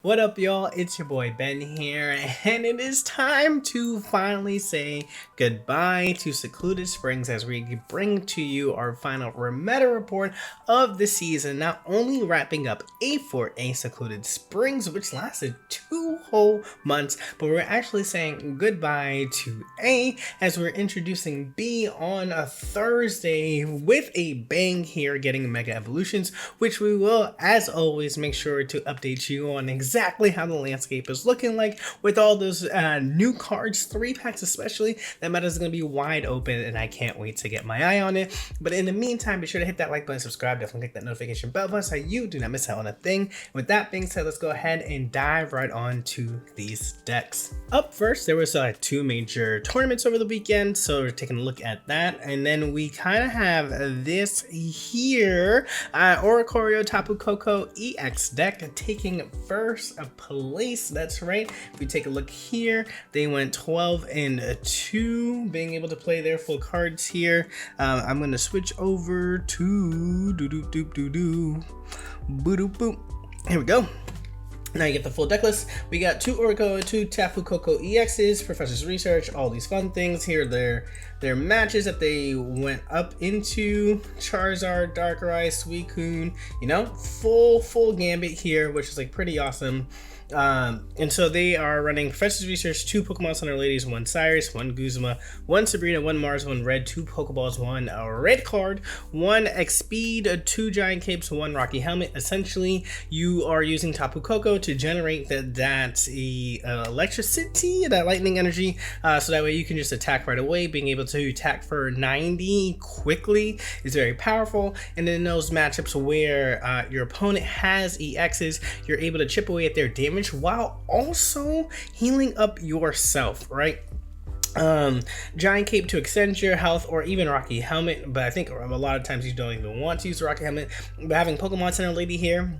What up, y'all? It's your boy Ben here, and it is time to finally say goodbye to Secluded Springs as we bring to you our final meta report of the season. Not only wrapping up A4A Secluded Springs, which lasted 2 whole months, but we're actually saying goodbye to A as we're introducing B on a Thursday with a bang here, getting Mega Evolutions, which we will, as always, make sure to update you on exactly how the landscape is looking like with all those new cards, 3-packs especially. That meta is going to be wide open and I can't wait to get my eye on it. But in the meantime, be sure to hit that like button, subscribe, definitely click that notification bell button so you do not miss out on a thing. With that being said, let's go ahead and dive right on to these decks. Up first, there was 2 major tournaments over the weekend, so we're taking a look at that. And then we kind of have this here, Oricorio Tapu Koko EX deck taking first place. That's right. If we take a look here, they went 12-2, being able to play their full cards here. I'm going to switch over to here we go. Now you get the full deck list. We got 2 Oricorio, 2 Tapu Koko EXs, Professor's Research, all these fun things here. Their matches that they went up into: Charizard, Darkrai, Suicune, you know, full gambit here, which is like pretty awesome. And so they are running Professor's Research, 2 Pokemon Center Ladies, 1 Cyrus, 1 Guzma, 1 Sabrina, 1 Mars, 1 Red, 2 Pokeballs, 1 red card, 1 X-Speed, 2 Giant Capes, 1 Rocky Helmet. Essentially, you are using Tapu Koko to generate that electricity, that lightning energy, so that way you can just attack right away. Being able to attack for 90 quickly is very powerful. And then in those matchups where your opponent has EXs, you're able to chip away at their damage while also healing up yourself, right? Giant Cape to extend your health, or even Rocky Helmet, but I think a lot of times you don't even want to use the Rocky Helmet. But having Pokemon Center Lady here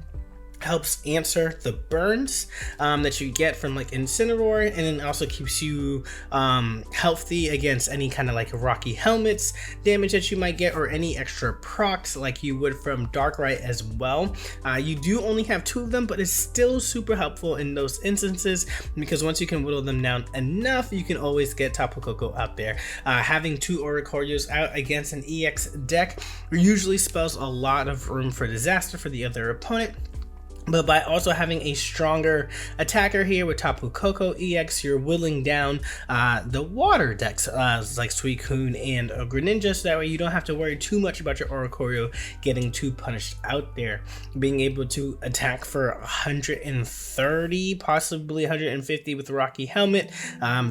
helps answer the burns that you get from like Incineroar, and then also keeps you healthy against any kind of like Rocky Helmets damage that you might get, or any extra procs like you would from Darkrai as well. You do only have 2 of them, but it's still super helpful in those instances, because once you can whittle them down enough, you can always get Tapu Koko out there. Having 2 Oricorios out against an EX deck usually spells a lot of room for disaster for the other opponent. But by also having a stronger attacker here with Tapu Koko EX, you're whittling down the water decks like Suicune and Greninja, so that way you don't have to worry too much about your Oricorio getting too punished out there. Being able to attack for 130, possibly 150 with Rocky Helmet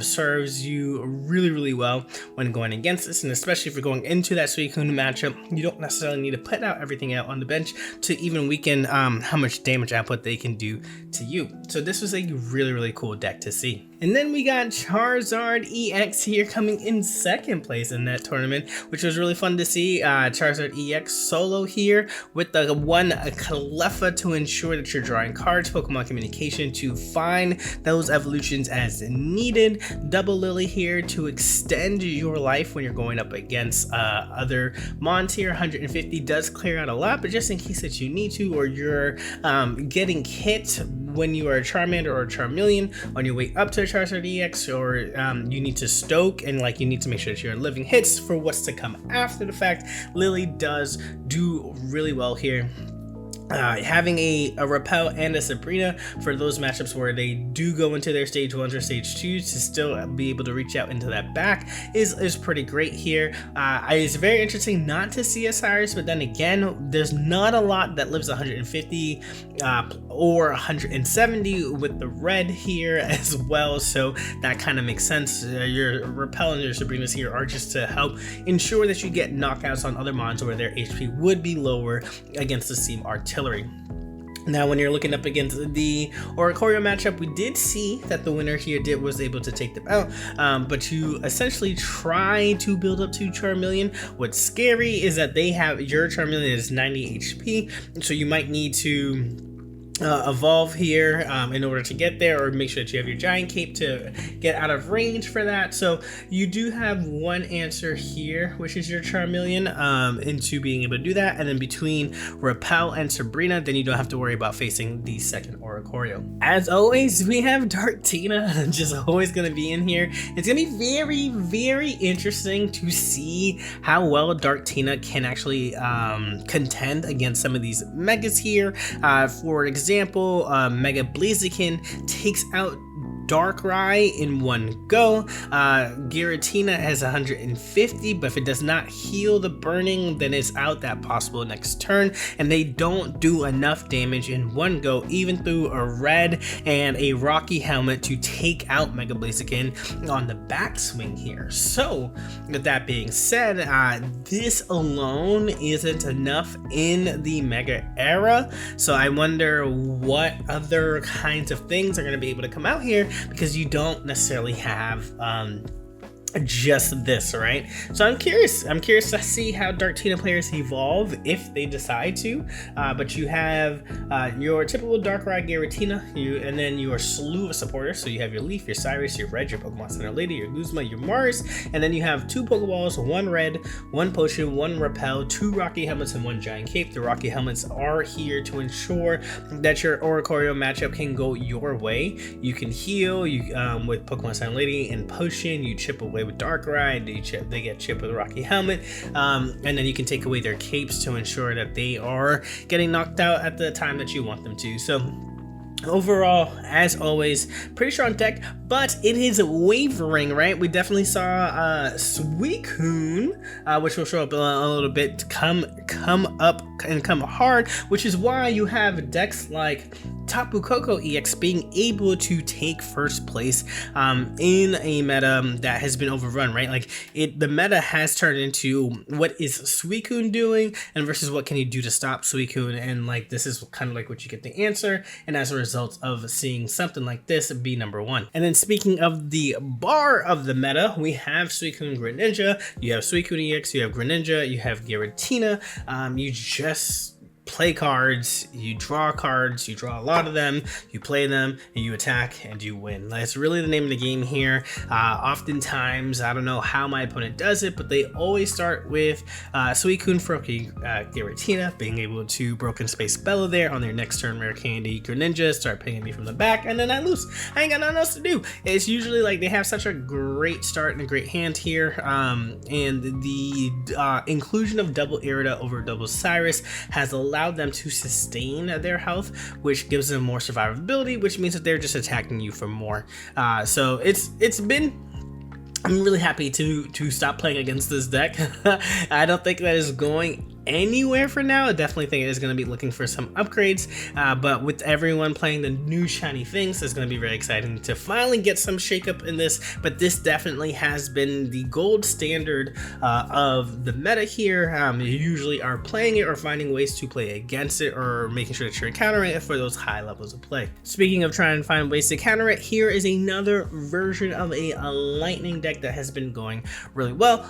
serves you really well when going against this, and especially if you're going into that Suicune matchup, you don't necessarily need to put everything out on the bench to even weaken how much damage output they can do to you. So this was a really cool deck to see. And then we got Charizard EX here coming in 2nd place in that tournament, which was really fun to see. Charizard EX solo here with the 1 Cleffa to ensure that you're drawing cards, Pokemon Communication to find those evolutions as needed, Double Lily here to extend your life when you're going up against other mons here. 150 does clear out a lot, but just in case that you need to, or you're getting hit when you are a Charmander or a Charmeleon on your way up to a Charizard EX, or you need to stoke and like you need to make sure that you're living hits for what's to come after the fact, Lily does do really well here. Having a Repel and a Sabrina for those matchups where they do go into their stage 1s or stage 2s to still be able to reach out into that back is pretty great here. It's very interesting not to see a Cyrus, but then again, there's not a lot that lives 150 or 170 with the red here as well, so that kind of makes sense. Your Repel and your Sabrinas here are just to help ensure that you get knockouts on other mons where their HP would be lower against the Seam Artillery. Now, when you're looking up against the Oricorio matchup, we did see that the winner here was able to take them out, but you essentially try to build up to Charmeleon. What's scary is that your Charmeleon is 90 HP, so you might need to evolve here in order to get there, or make sure that you have your giant cape to get out of range for that. So you do have one answer here, which is your Charmeleon, into being able to do that. And then between Repel and Sabrina, then you don't have to worry about facing the second Oracle Oricorio. As always, we have Dark Tina, just always going to be in here. It's going to be very, very interesting to see how well Dark Tina can actually contend against some of these megas here. For example, Mega Blaziken takes out Darkrai in one go. Giratina has 150, but if it does not heal the burning, then it's out that possible next turn, and they don't do enough damage in one go, even through a red and a Rocky Helmet to take out Mega Blaziken on the backswing here. So with that being said, this alone isn't enough in the Mega era, so I wonder what other kinds of things are going to be able to come out here, because you don't necessarily have just this, right? So I'm curious to see how Dark Tina players evolve if they decide to, but you have your typical Darkrai Giratina, and then your slew of supporters. So you have your Leaf, your Cyrus, your Red, your Pokemon Center Lady, your Guzma, your Mars, and then you have 2 Pokeballs, 1 Red, 1 Potion, 1 Repel, 2 Rocky Helmets, and 1 Giant Cape. The Rocky Helmets are here to ensure that your Oricorio matchup can go your way. You can heal with Pokemon Center Lady and Potion, you chip away with Darkrai, they get chipped with a Rocky Helmet, and then you can take away their capes to ensure that they are getting knocked out at the time that you want them to. So overall, as always, pretty strong deck, but it is wavering, right? We definitely saw Suicune, which will show up a little bit, come up and come hard, which is why you have decks like Tapu Koko EX being able to take first place in a meta that has been overrun, right? Like the meta has turned into what is Suicune doing and versus what can you do to stop Suicune, and like this is kind of like what you get the answer, and as a result of seeing something like this be number 1. And then speaking of the bar of the meta, we have Suicune Greninja, you have Suicune EX, you have Greninja, you have Giratina. You just play cards, you draw a lot of them, you play them, and you attack and you win. That's really the name of the game here. Oftentimes, I don't know how my opponent does it, but they always start with Suicune for Giratina, being able to Broken Space Bella there on their next turn, Rare Candy Greninja, start pinging me from the back, and then I lose. I ain't got nothing else to do. It's usually like they have such a great start and a great hand here, and the inclusion of double Irida over double Cyrus has allowed them to sustain their health, which gives them more survivability, which means that they're just attacking you for more. So it's been, I'm really happy to stop playing against this deck. I don't think that is going anywhere for now. I definitely think it is going to be looking for some upgrades, but with everyone playing the new shiny things, it's going to be very exciting to finally get some shakeup in this. But this definitely has been the gold standard of the meta here. You usually are playing it or finding ways to play against it, or making sure that you're countering it for those high levels of play. Speaking of trying to find ways to counter it, here is another version of a lightning deck that has been going really well.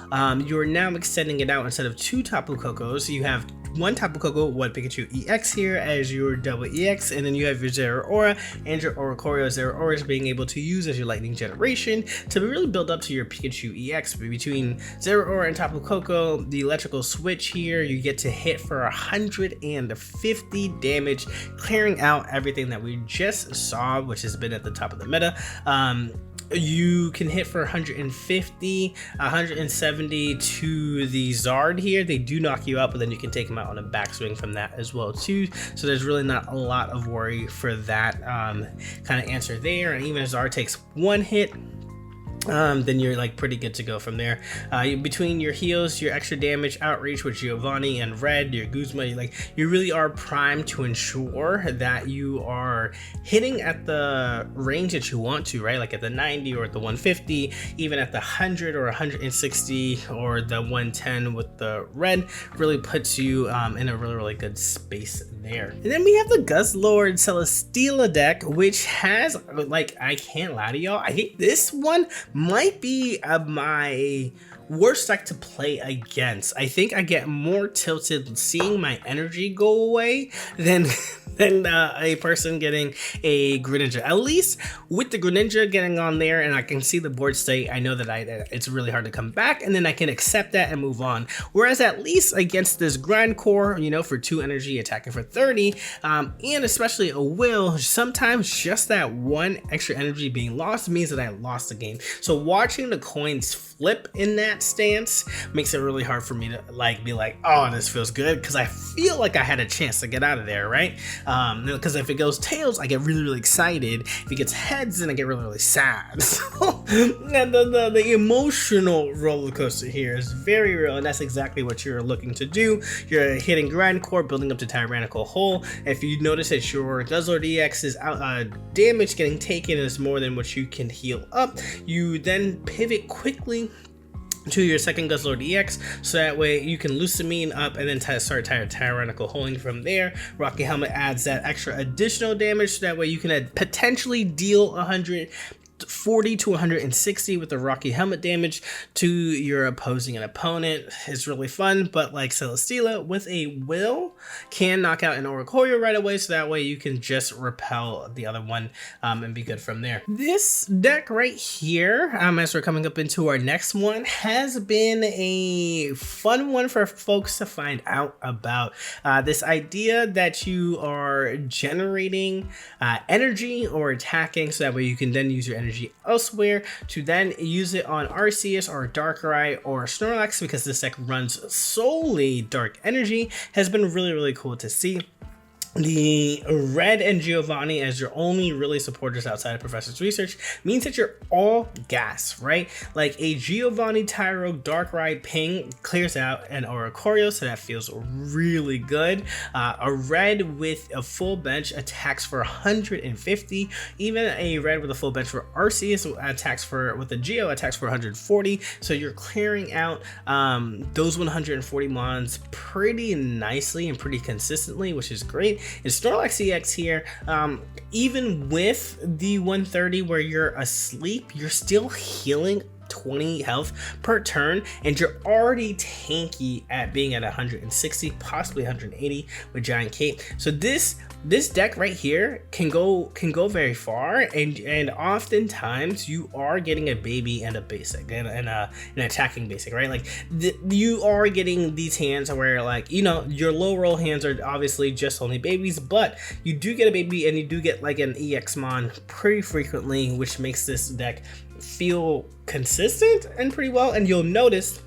You're now extending it out. Instead of 2 Tapu Kokos, you have 1 Tapu Koko, 1 Pikachu EX here as your double EX, and then you have your Zeraora and your Oricorio. Zeraora is being able to use as your lightning generation to really build up to your Pikachu EX. Between Zeraora and Tapu Koko, the electrical switch here, you get to hit for 150 damage, clearing out everything that we just saw, which has been at the top of the meta. You can hit for 150, 170 to the Zard here. They do knock you out, but then you can take them out on a backswing from that as well too. So there's really not a lot of worry for that kind of answer there. And even if Zard takes 1 hit, then you're like pretty good to go from there. Between your heals, your extra damage, outreach with Giovanni and Red, your Guzma, you really are primed to ensure that you are hitting at the range that you want to, right? Like at the 90 or at the 150, even at the 100 or 160 or the 110 with the Red, really puts you in a really good space there. And then we have the Guzzlord Celesteela deck, which has, I can't lie to y'all, I think this one might be my worst deck to play against. I think I get more tilted seeing my energy go away than a person getting a Greninja. At least with the Greninja getting on there and I can see the board state, I know that it's really hard to come back, and then I can accept that and move on. Whereas at least against this Grindcore, you know, for 2 energy attacking for 30, and especially a Will, sometimes just that 1 extra energy being lost means that I lost the game. So watching the coins flip in that stance makes it really hard for me to like be like, oh, this feels good, because I feel like I had a chance to get out of there, right? Because if it goes tails, I get really excited. If it gets heads, then I get really sad. So and the emotional roller coaster here is very real, and that's exactly what you're looking to do. You're hitting Grindcore, building up to Tyrannical Hole. If you notice that your Guzzlord EX's damage getting taken is more than what you can heal up, you then pivot quickly to your second Guzzlord EX, so that way you can Lucamine up and then start Tyrannical Holding from there. Rocky Helmet adds that extra additional damage, so that way you can potentially deal 140 to 160 with the Rocky Helmet damage to your opposing opponent. Is really fun, but like Celesteela with a Will can knock out an Oricorio right away, so that way you can just repel the other one and be good from there. This deck right here, as we're coming up into our next one, has been a fun one for folks to find out about. This idea that you are generating energy or attacking, so that way you can then use your energy elsewhere to then use it on Arceus or Darkrai or Snorlax, because this deck runs solely dark energy, has been really cool to see. The Red and Giovanni as your only really supporters outside of Professor's Research means that you're all gas, right? Like a Giovanni, Tyro, Darkrai ping clears out an Oricorio, so that feels really good. A Red with a full bench attacks for 150. Even a Red with a full bench for Arceus with a Geo attacks for 140. So you're clearing out those 140 mons pretty nicely and pretty consistently, which is great. And Snorlax EX here, even with the 130 where you're asleep, you're still healing 20 health per turn, and you're already tanky at being at 160, possibly 180 with Giant Cape. So this deck right here can go very far, and oftentimes you are getting a baby and a basic and an attacking basic, right? Like you are getting these hands where, like, you know, your low roll hands are obviously just only babies, but you do get a baby and you do get like an EX mon pretty frequently, which makes this deck feel consistent and pretty well. And you'll notice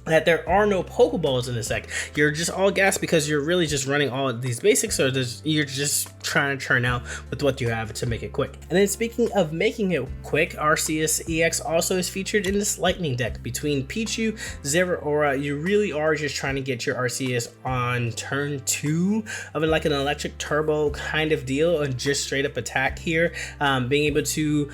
that there are no Pokeballs in this deck. You're just all gas because you're really just running all of these basics, so you're just trying to churn out with what you have to make it quick. And then speaking of making it quick, Arceus EX also is featured in this Lightning deck. Between Pichu, Zeraora, you really are just trying to get your Arceus on turn 2 of like an electric turbo kind of deal, and just straight up attack here. Being able to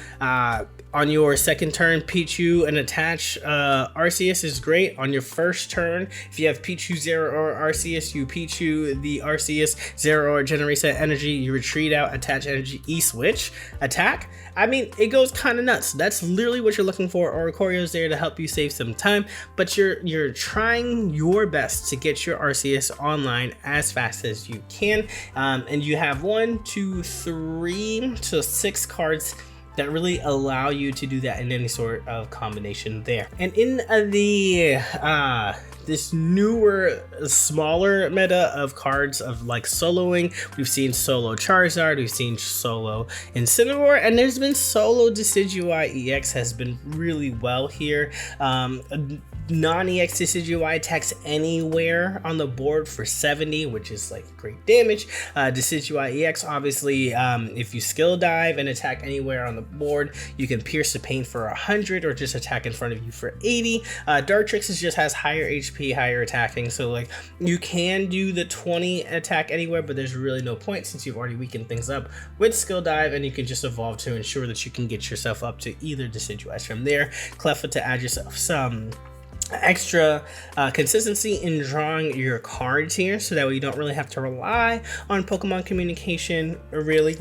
on your second turn Pichu and attach Arceus is great. On your first turn, if you have Pichu, Zeraora, Arceus, you Pichu the Arceus, Zeraora generates that energy, you retreat out, attach energy, E-switch, attack. I mean, it goes kind of nuts. That's literally what you're looking for. Oricorio's there to help you save some time, but you're trying your best to get your Arceus online as fast as you can. And you have 1, 2, 3 to 6 cards that really allow you to do that in any sort of combination there. And in this newer, smaller meta of cards of like soloing, we've seen solo Charizard, we've seen solo Incineroar, and there's been solo Decidueye EX has been really well here. Non-EX Decidueye attacks anywhere on the board for 70, which is like great damage. Decidueye EX, obviously, if you skill dive and attack anywhere on the board, you can pierce the pain for 100 or just attack in front of you for 80. Dartrix just has higher HP, higher attacking, so like you can do the 20 attack anywhere, but there's really no point since you've already weakened things up with skill dive, and you can just evolve to ensure that you can get yourself up to either Decidueye from there. Cleffa to add yourself some extra consistency in drawing your cards here, so that way you don't really have to rely on Pokemon communication really.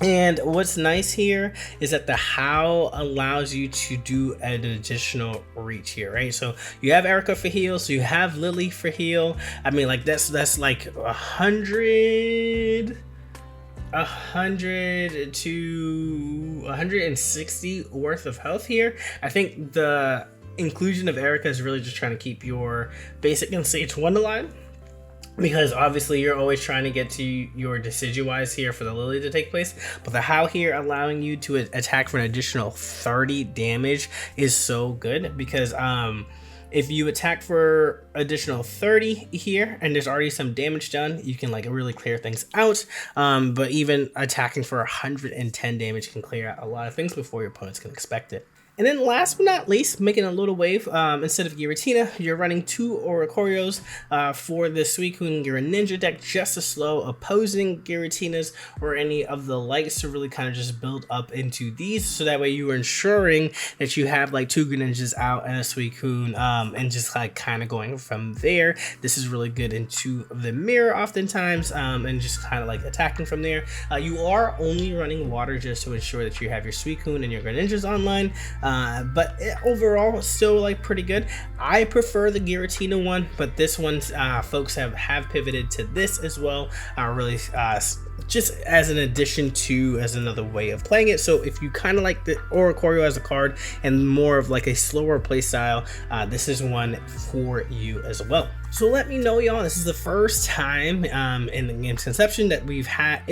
And what's nice here is that the How allows you to do an additional reach here, right? So you have Erica for heal, so you have Lily for heal. I mean, like that's like 100 to 160 worth of health here. I think the inclusion of Erica is really just trying to keep your basic and stage 1 alive, because obviously you're always trying to get to your Decidueye here for the Lily to take place, but the How here allowing you to attack for an additional 30 damage is so good, because if you attack for additional 30 here and there's already some damage done, you can like really clear things out. But even attacking for 110 damage can clear out a lot of things before your opponents can expect it. And then last but not least, making a little wave, instead of Giratina, you're running 2 Oricorios for the Suicune Ninja deck, just to slow opposing Giratinas or any of the lights to really kind of just build up into these, so that way you are ensuring that you have like 2 Greninjas out and a Suicune, and just like kind of going from there. This is really good into the mirror oftentimes, and just kind of like attacking from there. You are only running water just to ensure that you have your Suicune and your Greninjas online. But overall, still like pretty good. I prefer the Giratina one, but this one's folks have pivoted to this as well. Really, just as an addition to, as another way of playing it. So if you kind of like the Oricorio as a card and more of like a slower play style, this is one for you as well. So let me know, y'all. This is the first time in the game's inception that we've had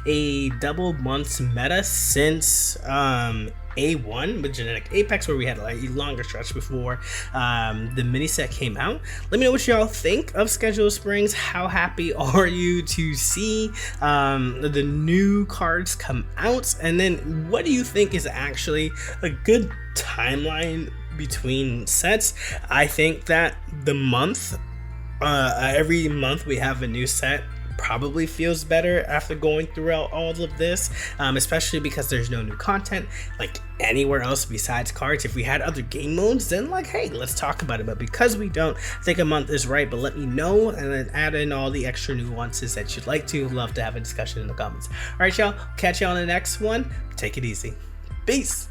a double months meta since A1 with Genetic Apex, where we had like a longer stretch before the mini set came out. Let me know what y'all think of Schedule Springs. How happy are you to see the new cards come out? And then what do you think is actually a good timeline between sets? I think that the month, every month we have a new set, probably feels better after going throughout all of this, especially because there's no new content like anywhere else besides cards. If we had other game modes, then like, hey, let's talk about it. But because we don't, I think a month is right. But let me know and then add in all the extra nuances that you'd like to. Love to have a discussion in the comments. All right, y'all, catch you on the next one. Take it easy. Peace.